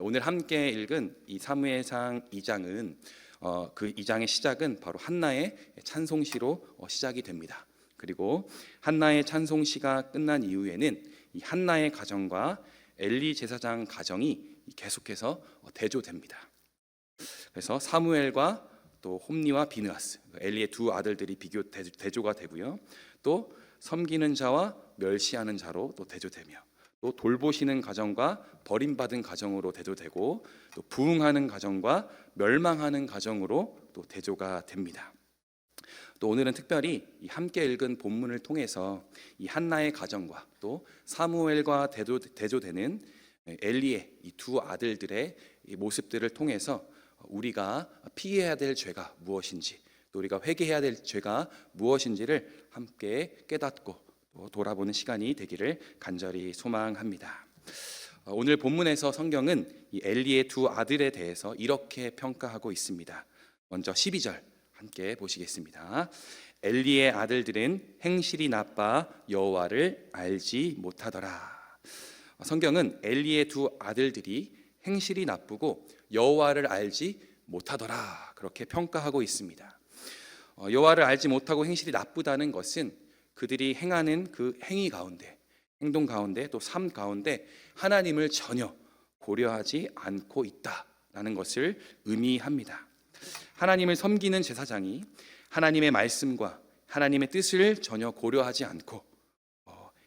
오늘 함께 읽은 이 사무엘상 2장은 그 2장의 시작은 바로 한나의 찬송시로 시작이 됩니다. 그리고 한나의 찬송시가 끝난 이후에는 이 한나의 가정과 엘리 제사장 가정이 계속해서 대조됩니다. 그래서 사무엘과 또 홈니와 비느하스, 엘리의 두 아들들이 대조가 되고요. 또 섬기는 자와 멸시하는 자로 또 대조되며, 또 돌보시는 가정과 버림받은 가정으로 대조되고, 또 부흥하는 가정과 멸망하는 가정으로 또 대조가 됩니다. 또 오늘은 특별히 이 함께 읽은 본문을 통해서 이 한나의 가정과 또 사무엘과 대조되는 엘리의 이 두 아들들의 이 모습들을 통해서 우리가 피해야 될 죄가 무엇인지, 또 우리가 회개해야 될 죄가 무엇인지를 함께 깨닫고 또 돌아보는 시간이 되기를 간절히 소망합니다. 오늘 본문에서 성경은 이 엘리의 두 아들에 대해서 이렇게 평가하고 있습니다. 먼저 12절 함께 보시겠습니다. 엘리의 아들들은 행실이 나빠 여호와를 알지 못하더라. 성경은 엘리의 두 아들들이 행실이 나쁘고 여호와를 알지 못하더라, 그렇게 평가하고 있습니다. 여호와를 알지 못하고 행실이 나쁘다는 것은 그들이 행하는 그 행위 가운데, 행동 가운데, 또 삶 가운데 하나님을 전혀 고려하지 않고 있다라는 것을 의미합니다. 하나님을 섬기는 제사장이 하나님의 말씀과 하나님의 뜻을 전혀 고려하지 않고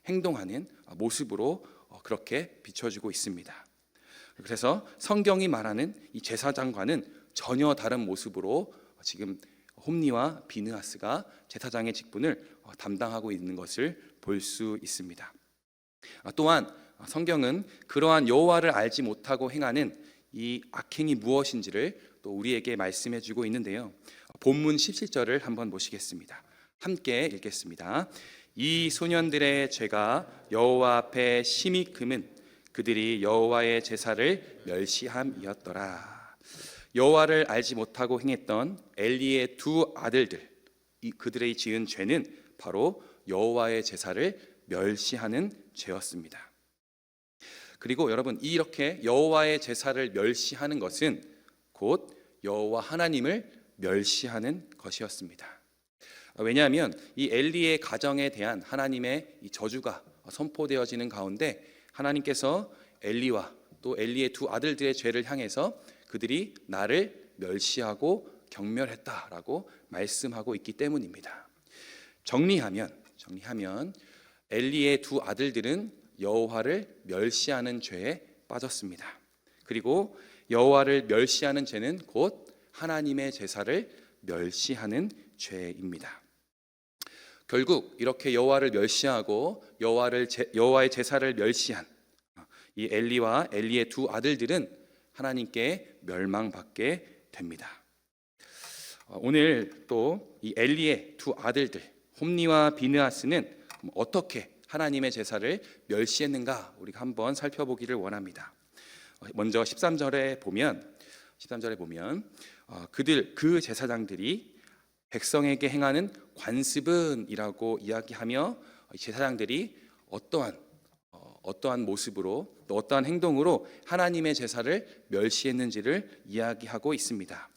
행동하는 모습으로 그렇게 비춰지고 있습니다. 그래서 성경이 말하는 이 제사장과는 전혀 다른 모습으로 지금 홈니와 비느하스가 제사장의 직분을 담당하고 있는 것을 볼 수 있습니다. 또한 성경은 그러한 여호와를 알지 못하고 행하는 이 악행이 무엇인지를 또 우리에게 말씀해 주고 있는데요. 본문 17절을 한번 보시겠습니다. 함께 읽겠습니다. 이 소년들의 죄가 여호와 앞에 심히 금은 그들이 여호와의 제사를 멸시함이었더라. 여호와를 알지 못하고 행했던 엘리의 두 아들들, 그들의 지은 죄는 바로 여호와의 제사를 멸시하는 죄였습니다. 그리고 여러분, 이렇게 여호와의 제사를 멸시하는 것은 곧 여호와 하나님을 멸시하는 것이었습니다. 왜냐하면 이 엘리의 가정에 대한 하나님의 이 저주가 선포되어지는 가운데 하나님께서 엘리와 또 엘리의 두 아들들의 죄를 향해서 그들이 나를 멸시하고 경멸했다라고 말씀하고 있기 때문입니다. 정리하면 엘리의 두 아들들은 여호와를 멸시하는 죄에 빠졌습니다. 그리고 여호와를 멸시하는 죄는 곧 하나님의 제사를 멸시하는 죄입니다. 결국 이렇게 여호와를 멸시하고 여호와의 제사를 멸시한 이 엘리와 엘리의 두 아들들은 하나님께 멸망받게 됩니다. 오늘 또 이 엘리의 두 아들들 홈니와 비느하스는 어떻게 하나님의 제사를 멸시했는가 우리가 한번 살펴보기를 원합니다. 먼저 13절에 보면 그 제사장들이 백성에게 행하는 관습은이라고 이야기하며 제사장들이 어떠한 모습으로 또 어떠한 행동으로 하나님의 제사를 멸시했는지를 이야기하고 있습니다.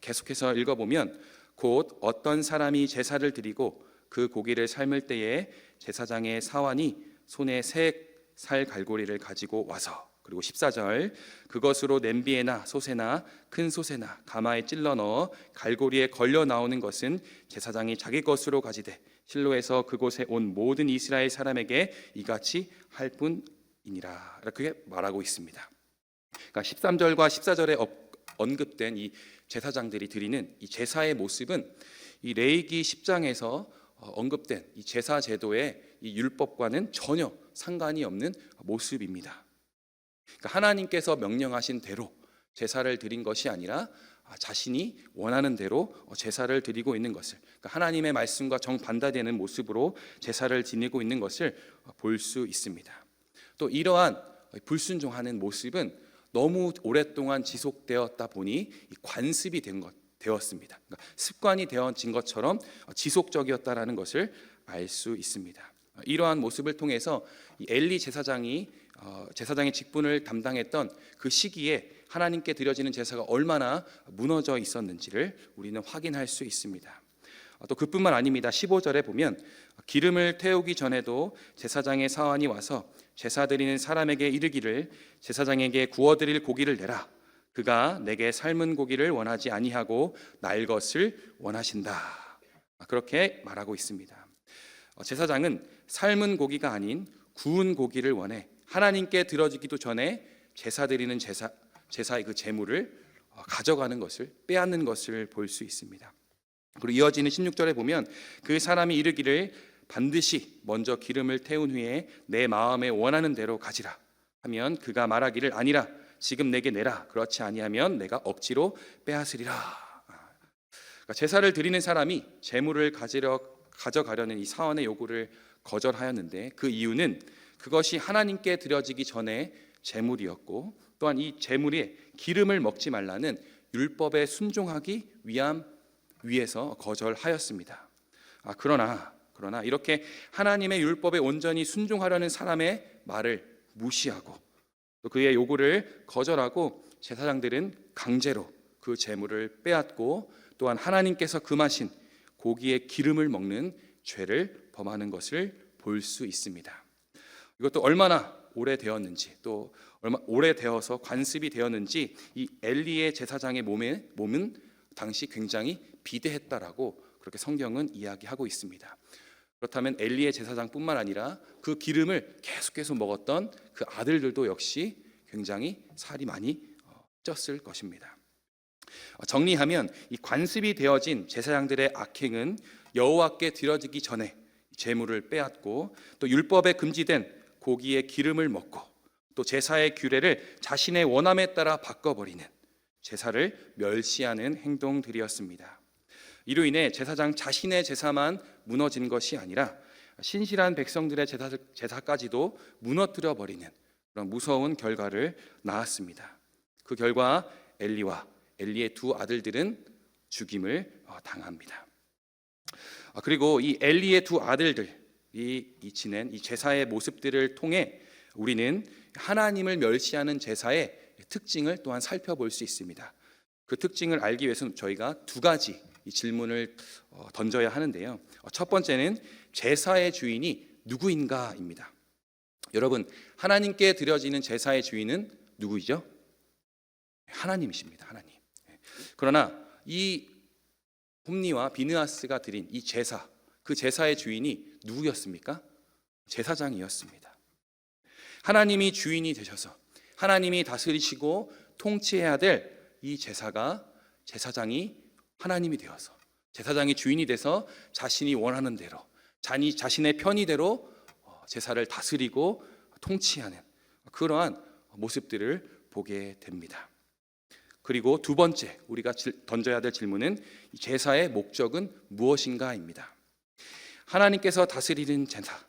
계속해서 읽어보면 곧 어떤 사람이 제사를 드리고 그 고기를 삶을 때에 제사장의 사환이 손에 새 살 갈고리를 가지고 와서, 그리고 14절 그것으로 냄비에나 솥에나 큰 솥에나 가마에 찔러 넣어 갈고리에 걸려 나오는 것은 제사장이 자기 것으로 가지되 실로에서 그곳에 온 모든 이스라엘 사람에게 이같이 할 뿐이니라, 이렇게 말하고 있습니다. 그러니까 13절과 14절에 언급된 이 제사장들이 드리는 이 제사의 모습은 이 레위기 10장에서 언급된 이 제사 제도의 이 율법과는 전혀 상관이 없는 모습입니다. 그러니까 하나님께서 명령하신 대로 제사를 드린 것이 아니라 자신이 원하는 대로 제사를 드리고 있는 것을, 그러니까 하나님의 말씀과 정반대되는 모습으로 제사를 지내고 있는 것을 볼 수 있습니다. 또 이러한 불순종하는 모습은 너무 오랫동안 지속되었다 보니 관습이 되었습니다. 그러니까 습관이 되어진 것처럼 지속적이었다라는 것을 알 수 있습니다. 이러한 모습을 통해서 이 엘리 제사장이 제사장의 직분을 담당했던 그 시기에 하나님께 드려지는 제사가 얼마나 무너져 있었는지를 우리는 확인할 수 있습니다. 또 그뿐만 아닙니다. 15절에 보면 기름을 태우기 전에도 제사장의 사환이 와서 제사 드리는 사람에게 이르기를 제사장에게 구워드릴 고기를 내라. 그가 내게 삶은 고기를 원하지 아니하고 날 것을 원하신다. 그렇게 말하고 있습니다. 제사장은 삶은 고기가 아닌 구운 고기를 원해 하나님께 드려지기도 전에 제사 드리는 제사의 그 제물을 가져가는 것을, 빼앗는 것을 볼 수 있습니다. 그리고 이어지는 16절에 보면 그 사람이 이르기를 반드시 먼저 기름을 태운 후에 내 마음에 원하는 대로 가지라 하면 그가 말하기를 아니라 지금 내게 내라. 그렇지 아니하면 내가 억지로 빼앗으리라. 그러니까 제사를 드리는 사람이 제물을 가져가려는 이 사원의 요구를 거절하였는데 그 이유는 그것이 하나님께 드려지기 전에 제물이었고 또한 이 제물에 기름을 먹지 말라는 율법에 순종하기 위해서 거절하였습니다. 그러나 이렇게 하나님의 율법에 온전히 순종하려는 사람의 말을 무시하고 또 그의 요구를 거절하고 제사장들은 강제로 그 제물을 빼앗고 또한 하나님께서 금하신 고기의 기름을 먹는 죄를 범하는 것을 볼 수 있습니다. 이것도 얼마나 오래되었는지 또 얼마 오래되어서 관습이 되었는지 이 엘리의 제사장의 몸은 당시 굉장히 비대했다라고 그렇게 성경은 이야기하고 있습니다. 그렇다면 엘리의 제사장뿐만 아니라 그 기름을 계속 먹었던 그 아들들도 역시 굉장히 살이 많이 쪘을 것입니다. 정리하면 이 관습이 되어진 제사장들의 악행은 여호와께 드려지기 전에 제물을 빼앗고 또 율법에 금지된 고기의 기름을 먹고 또 제사의 규례를 자신의 원함에 따라 바꿔버리는 제사를 멸시하는 행동들이었습니다. 이로 인해 제사장 자신의 제사만 무너진 것이 아니라 신실한 백성들의 제사까지도 무너뜨려 버리는 그런 무서운 결과를 낳았습니다. 그 결과 엘리의 두 아들들은 죽임을 당합니다. 그리고 이 엘리의 두 아들들이 지낸 이 제사의 모습들을 통해 우리는 하나님을 멸시하는 제사의 특징을 또한 살펴볼 수 있습니다. 그 특징을 알기 위해서는 저희가 두 가지 이 질문을 던져야 하는데요. 첫 번째는 제사의 주인이 누구인가입니다. 여러분, 하나님께 드려지는 제사의 주인은 누구이죠? 하나님이십니다. 하나님. 그러나 이 홈니와 비느하스가 드린 이 제사, 그 제사의 주인이 누구였습니까? 제사장이었습니다. 하나님이 주인이 되셔서 하나님이 다스리시고 통치해야 될 이 제사가 제사장이 하나님이 되어서 제사장이 주인이 돼서 자신이 원하는 대로 자신의 편의대로 제사를 다스리고 통치하는 그러한 모습들을 보게 됩니다. 그리고 두 번째 우리가 던져야 될 질문은 제사의 목적은 무엇인가입니다. 하나님께서 다스리는 제사,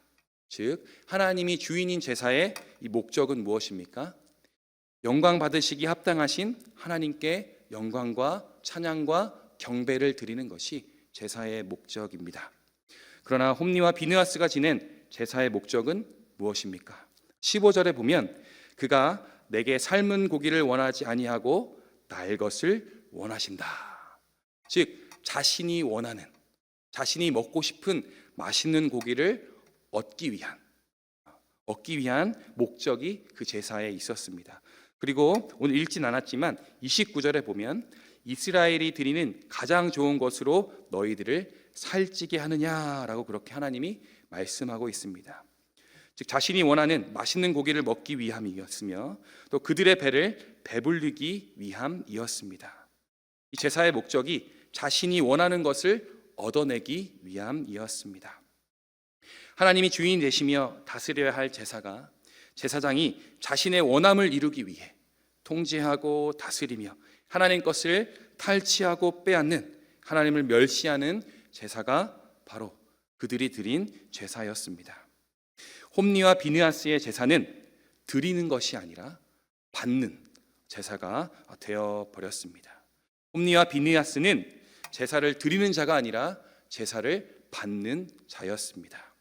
즉 하나님이 주인인 제사의 이 목적은 무엇입니까? 영광 받으시기 합당하신 하나님께 영광과 찬양과 경배를 드리는 것이 제사의 목적입니다. 그러나 홈니와 비느하스가 지낸 제사의 목적은 무엇입니까? 15절에 보면 그가 내게 삶은 고기를 원하지 아니하고 날 것을 원하신다. 즉 자신이 원하는, 자신이 먹고 싶은 맛있는 고기를 얻기 위한 목적이 그 제사에 있었습니다. 그리고 오늘 읽진 않았지만 29절에 보면 이스라엘이 드리는 가장 좋은 것으로 너희들을 살찌게 하느냐라고 그렇게 하나님이 말씀하고 있습니다. 즉 자신이 원하는 맛있는 고기를 먹기 위함이었으며 또 그들의 배를 배불리기 위함이었습니다. 이 제사의 목적이 자신이 원하는 것을 얻어내기 위함이었습니다. 하나님이 주인이 되시며 다스려야 할 제사가 제사장이 자신의 원함을 이루기 위해 통제하고 다스리며 하나님 것을 탈취하고 빼앗는 하나님을 멸시하는 제사가 바로 그들이 드린 제사였습니다. 홈니와 비느하스의 제사는 드리는 것이 아니라 받는 제사가 되어버렸습니다. 홈니와 비느하스는 제사를 드리는 자가 아니라 제사를 받는 자였습니다.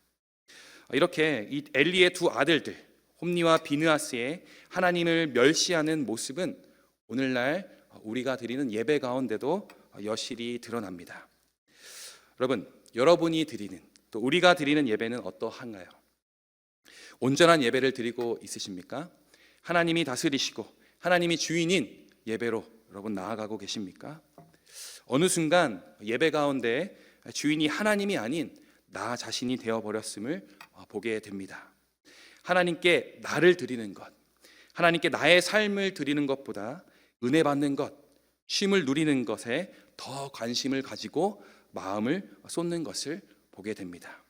이렇게 이 엘리의 두 아들들 홈니와 비느하스의 하나님을 멸시하는 모습은 오늘날 우리가 드리는 예배 가운데도 여실히 드러납니다. 여러분, 여러분이 드리는 또 우리가 드리는 예배는 어떠한가요? 온전한 예배를 드리고 있으십니까? 하나님이 다스리시고 하나님이 주인인 예배로 여러분 나아가고 계십니까? 어느 순간 예배 가운데 주인이 하나님이 아닌 나 자신이 되어버렸음을 보게 됩니다. 하나님께 나를 드리는 것, 하나님께 나의 삶을 드리는 것보다 은혜 받는 것, 쉼을 누리는 것에 더 관심을 가지고 마음을 쏟는 것을 보게 됩니다.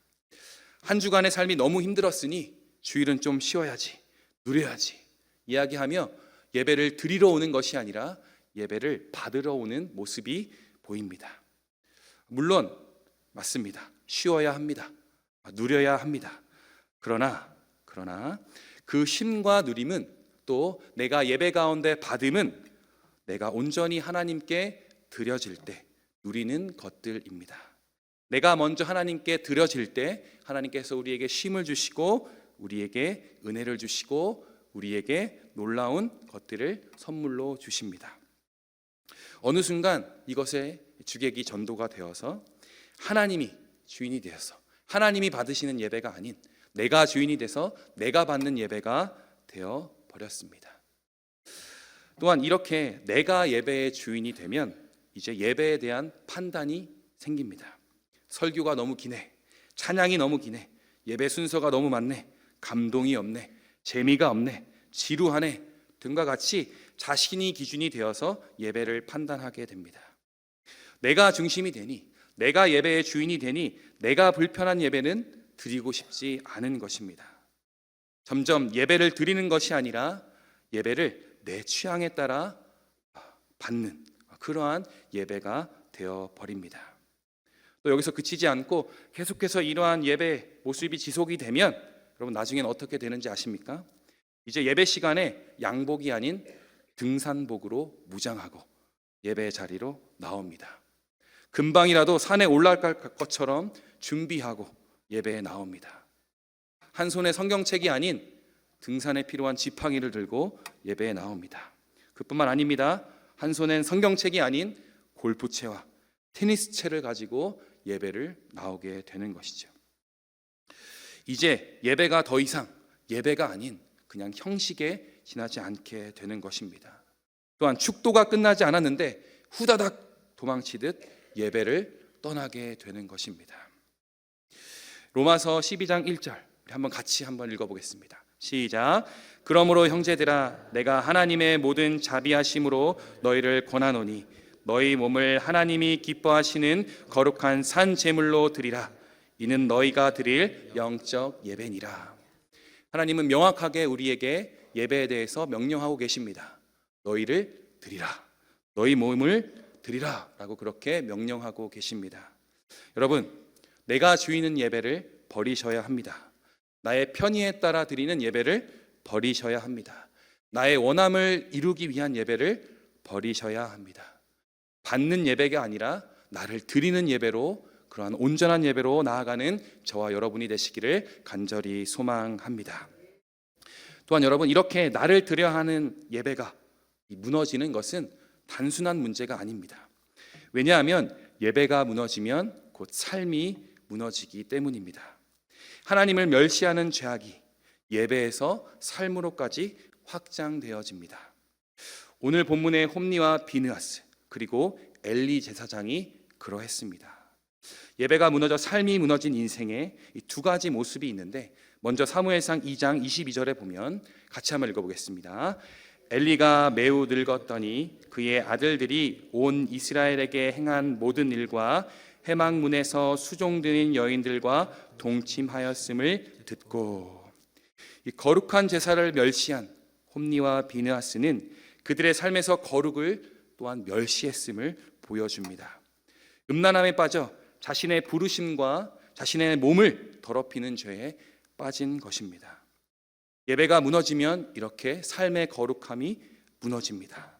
한 주간의 삶이 너무 힘들었으니 주일은 좀 쉬어야지, 누려야지 이야기하며 예배를 드리러 오는 것이 아니라 예배를 받으러 오는 모습이 보입니다. 물론 맞습니다. 쉬어야 합니다. 누려야 합니다. 그러나 그 쉼과 누림은 또 내가 예배 가운데 받음은 내가 온전히 하나님께 드려질 때 누리는 것들입니다. 내가 먼저 하나님께 드려질 때 하나님께서 우리에게 쉼을 주시고 우리에게 은혜를 주시고 우리에게 놀라운 것들을 선물로 주십니다. 어느 순간 이것에 주객이 전도가 되어서 하나님이 주인이 되어서 하나님이 받으시는 예배가 아닌 내가 주인이 돼서 내가 받는 예배가 되어 버렸습니다. 또한 이렇게 내가 예배의 주인이 되면 이제 예배에 대한 판단이 생깁니다. 설교가 너무 기네, 찬양이 너무 기네, 예배 순서가 너무 많네, 감동이 없네, 재미가 없네, 지루하네 등과 같이 자신이 기준이 되어서 예배를 판단하게 됩니다. 내가 중심이 되니, 내가 예배의 주인이 되니 내가 불편한 예배는 드리고 싶지 않은 것입니다. 점점 예배를 드리는 것이 아니라 예배를 내 취향에 따라 받는 그러한 예배가 되어 버립니다. 또 여기서 그치지 않고 계속해서 이러한 예배 모습이 지속이 되면 여러분 나중에는 어떻게 되는지 아십니까? 이제 예배 시간에 양복이 아닌 등산복으로 무장하고 예배 자리로 나옵니다. 금방이라도 산에 올라갈 것처럼 준비하고 예배에 나옵니다. 한 손에 성경책이 아닌 등산에 필요한 지팡이를 들고 예배에 나옵니다. 그뿐만 아닙니다. 한 손엔 성경책이 아닌 골프채와 테니스채를 가지고 예배를 나오게 되는 것이죠. 이제 예배가 더 이상 예배가 아닌 그냥 형식에 지나지 않게 되는 것입니다. 또한 축도가 끝나지 않았는데 후다닥 도망치듯 예배를 떠나게 되는 것입니다. 로마서 12장 1절 한번 같이 읽어보겠습니다. 시작. 그러므로 형제들아 내가 하나님의 모든 자비하심으로 너희를 권하노니 너희 몸을 하나님이 기뻐하시는 거룩한 산 제물로 드리라. 이는 너희가 드릴 영적 예배니라. 하나님은 명확하게 우리에게 예배에 대해서 명령하고 계십니다. 너희를 드리라. 너희 몸을 드리라 라고 그렇게 명령하고 계십니다. 여러분, 내가 주인은 예배를 버리셔야 합니다. 나의 편의에 따라 드리는 예배를 버리셔야 합니다. 나의 원함을 이루기 위한 예배를 버리셔야 합니다. 받는 예배가 아니라 나를 드리는 예배로, 그러한 온전한 예배로 나아가는 저와 여러분이 되시기를 간절히 소망합니다. 또한 여러분, 이렇게 나를 드려야 하는 예배가 무너지는 것은 단순한 문제가 아닙니다. 왜냐하면 예배가 무너지면 곧 삶이 무너지기 때문입니다. 하나님을 멸시하는 죄악이 예배에서 삶으로까지 확장되어집니다. 오늘 본문의 홈니와 비느하스 그리고 엘리 제사장이 그러했습니다. 예배가 무너져 삶이 무너진 인생에 이 두 가지 모습이 있는데, 먼저 사무엘상 2장 22절에 보면 같이 한번 읽어보겠습니다. 엘리가 매우 늙었더니 그의 아들들이 온 이스라엘에게 행한 모든 일과 회막문에서 수종드는 여인들과 동침하였음을 듣고, 이 거룩한 제사를 멸시한 홈니와 비느하스는 그들의 삶에서 거룩을 또한 멸시했음을 보여줍니다. 음란함에 빠져 자신의 부르심과 자신의 몸을 더럽히는 죄에 빠진 것입니다. 예배가 무너지면 이렇게 삶의 거룩함이 무너집니다.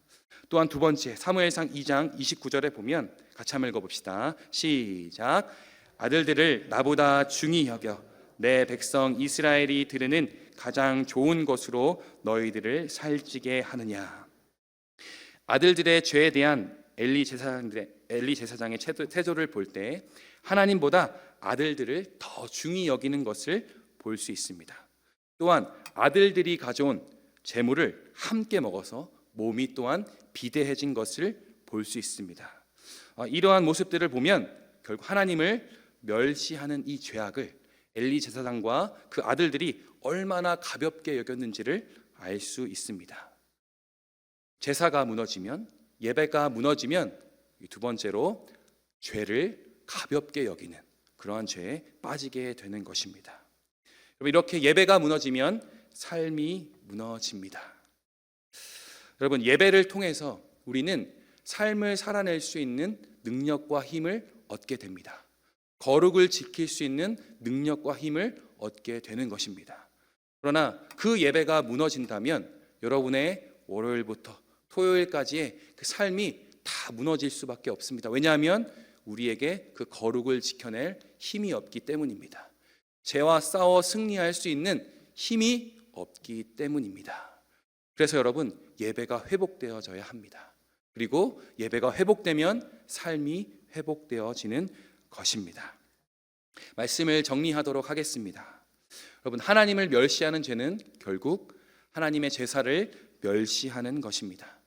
또한 두 번째, 사무엘상 2장 29절에 보면 같이 한번 읽어봅시다. 시작. 아들들을 나보다 중히 여겨 내 백성 이스라엘이 들으는 가장 좋은 것으로 너희들을 살찌게 하느냐. 아들들의 죄에 대한 엘리 제사장의 태도를 볼 때 하나님보다 아들들을 더 중히 여기는 것을 볼 수 있습니다. 또한 아들들이 가져온 제물을 함께 먹어서 몸이 또한 비대해진 것을 볼 수 있습니다. 이러한 모습들을 보면 결국 하나님을 멸시하는 이 죄악을 엘리 제사장과 그 아들들이 얼마나 가볍게 여겼는지를 알 수 있습니다. 제사가 무너지면, 예배가 무너지면 두 번째로 죄를 가볍게 여기는 그러한 죄에 빠지게 되는 것입니다. 여러분, 이렇게 예배가 무너지면 삶이 무너집니다. 여러분, 예배를 통해서 우리는 삶을 살아낼 수 있는 능력과 힘을 얻게 됩니다. 거룩을 지킬 수 있는 능력과 힘을 얻게 되는 것입니다. 그러나 그 예배가 무너진다면 여러분의 월요일부터 토요일까지의 그 삶이 다 무너질 수밖에 없습니다. 왜냐하면 우리에게 그 거룩을 지켜낼 힘이 없기 때문입니다. 죄와 싸워 승리할 수 있는 힘이 없기 때문입니다. 그래서 여러분, 예배가 회복되어져야 합니다. 그리고 예배가 회복되면 삶이 회복되어지는 것입니다. 말씀을 정리하도록 하겠습니다. 여러분, 하나님을 멸시하는 죄는 결국 하나님의 제사를 멸시하는 것입니다.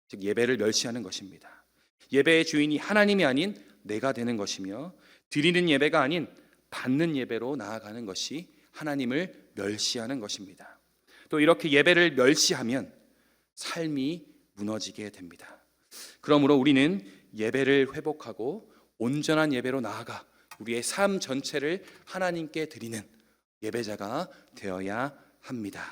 즉 예배를 멸시하는 것입니다. 예배의 주인이 하나님이 아닌 내가 되는 것이며, 드리는 예배가 아닌 받는 예배로 나아가는 것이 하나님을 멸시하는 것입니다. 또 이렇게 예배를 멸시하면 삶이 무너지게 됩니다. 그러므로 우리는 예배를 회복하고 온전한 예배로 나아가 우리의 삶 전체를 하나님께 드리는 예배자가 되어야 합니다.